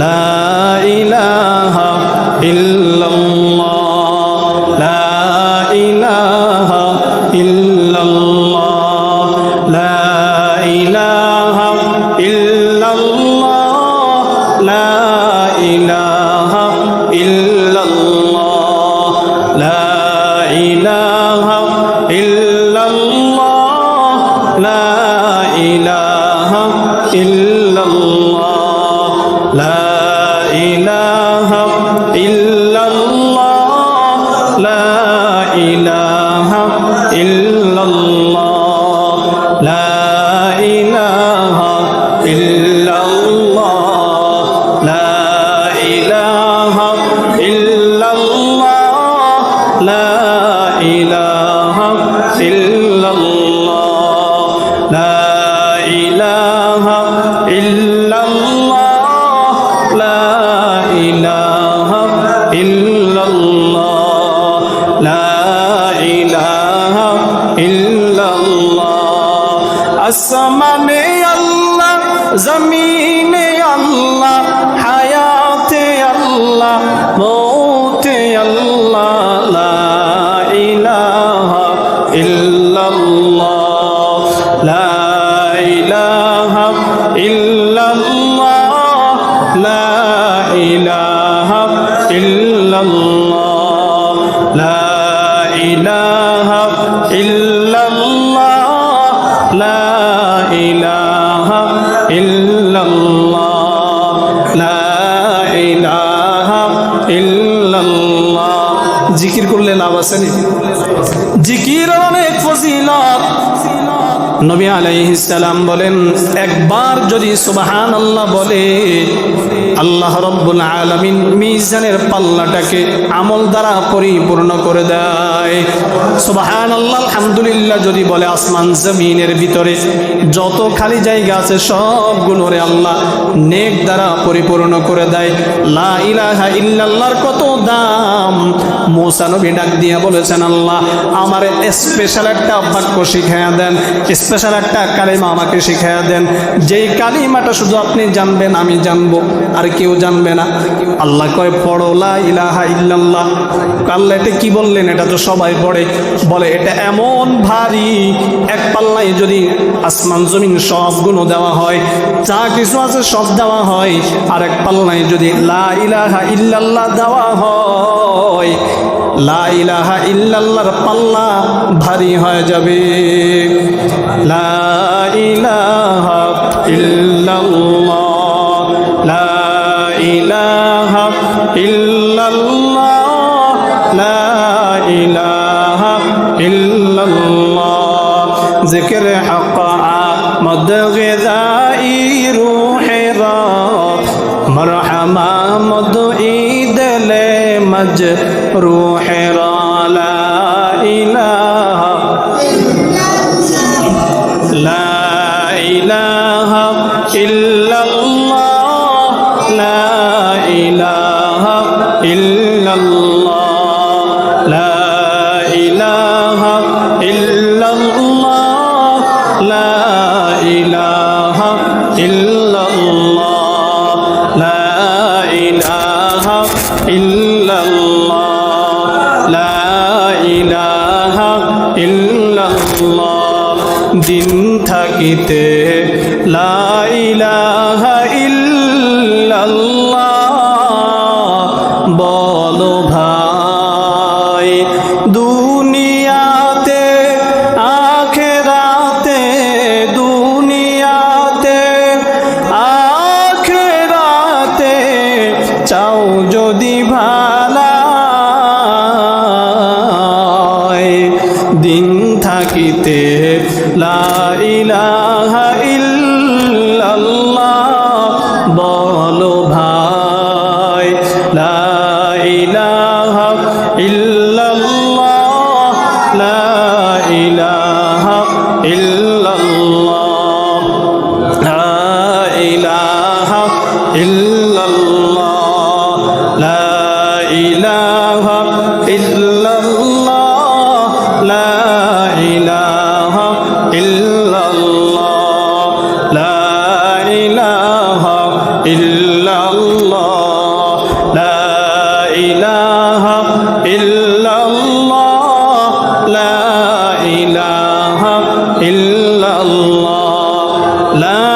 লা ইলাহা ইল্লাল্লাহ লা ইলাহা ইল্লাল্লাহ লা ইলাহা ইল্লাল্লাহ লা ইলাহা ইল্লাল্লাহ লা ইলাহা ইল্লাল্লাহ লা ইলাহা ইল্লাল্লাহ লা ইলাহা ইল্লাল্লাহ লা ইলাহা ইল্লাল্লাহ লা ইলাহা ইল্লাল্লাহ লা ইলাহা ইল্লাল্লাহ লা ইলাহা ইল্লাল্লাহ লা ইলাহা ইল্লাল্লাহ লা ইলাহা ইল্লাল্লাহ লা ইলাহা ইল্লাল্লাহ আসমানে আল্লাহ জমিনে আল্লাহ হায়াতে আল্লাহ মৌতে আল্লাহ লা ইলাহা ইল্লাল্লাহ লা ইলাহা ইল্লাল্লাহ লা ইলাহা ইল্লাল্লাহ লা ইলাহা ইল্লাল্লাহ লা ইলাহা ইল্লাল্লাহ লা ইলাহা ইল্লাল্লাহ জিকির করলে লাভ আছে নি জিকির অনেক ফজিলত নবী আলাইহিস সালাম বলেন একবার যদি সুবহানাল্লাহ বলে আল্লাহ রাব্বুল আলামিন মিজানের পাল্লাটাকে আমল দ্বারা পরিপূর্ণ করে দেয় সুবহানাল্লাহ আলহামদুলিল্লাহ যদি বলে আসমান জমিনের ভিতরে যত খালি জায়গা আছে সবগুলোরে আল্লাহ নেক দ্বারা পরিপূর্ণ করে দেয় লা ইলাহা ইল্লাল্লাহর কত দাম মুসা নবী ডাক দিয়ে বলেছেন আল্লাহ আমার স্পেশাল একটা বাক্য শিখায়া দেন স্পেশাল একটা কালিমা আমাকে শিখায়া দেন যেই কালিমাটা শুধু আপনি জানবেন আমি জানবো আর কেউ জানবে না আল্লাহ কয় পড়ো লা ইলাহা ইল্লাল্লাহ আল্লাহ এটা কি বললেন এটা তো সবাই পড়ে বলে এটা এমন ভারী এক পাল্লায় যদি আসমান জমিন সবগুলো দেওয়া হয় যা কিছু আছে সব দেওয়া হয় আর এক পাল্লায় যদি লা ইলাহা ইল্লাল্লাহ দেওয়া হয় লা ইলাহা ইল্লাল্লাহর পাল্লা ভারী হয়ে যাবে লা ইলাহা ইল্লাল্লাহ লা ইলাহা ইল্লাল্লাহ লা ইলাহা ইল্লাল্লাহ জিকির হক আমদ গিযাই রূহে রাত মারহামা মদ ঈদলে মজ রূহে রা লা ইলাহা লা ইলাহা ইল্লাল্লাহ লা ইলাহা ইল্লাল্লাহ লা ইলাহা ইল্লাল্লাহ লা ইলাহা ইল্লাল্লাহ লা ইলাহা ইল্লাল্লাহ লা ইলাহা ইল্লাল্লাহ দিন থাকিতে লা ইলাহা ইল্লাল্লাহ বলো ভাই দুনিয়াতে আখিরাতে দুনিয়াতে আখিরাতে চাও যদি ভালাই দিন থাকিতে লা ইলাহা ইল্লাল্লাহ বলো ভাই লা ইলাহা ইল্লাল্লাহ লা ইলাহা ইল্লাল্লাহ লা ইলাহা ইল্লাল্লাহ লা ইলাহা ইল্লাল্লাহ লা ইলাহা ইল্লাল্লাহ লা ইলাহা ইল্লাল্লাহ ইল্লাল্লাহ লা ইলাহা ইল্লাল্লাহ লা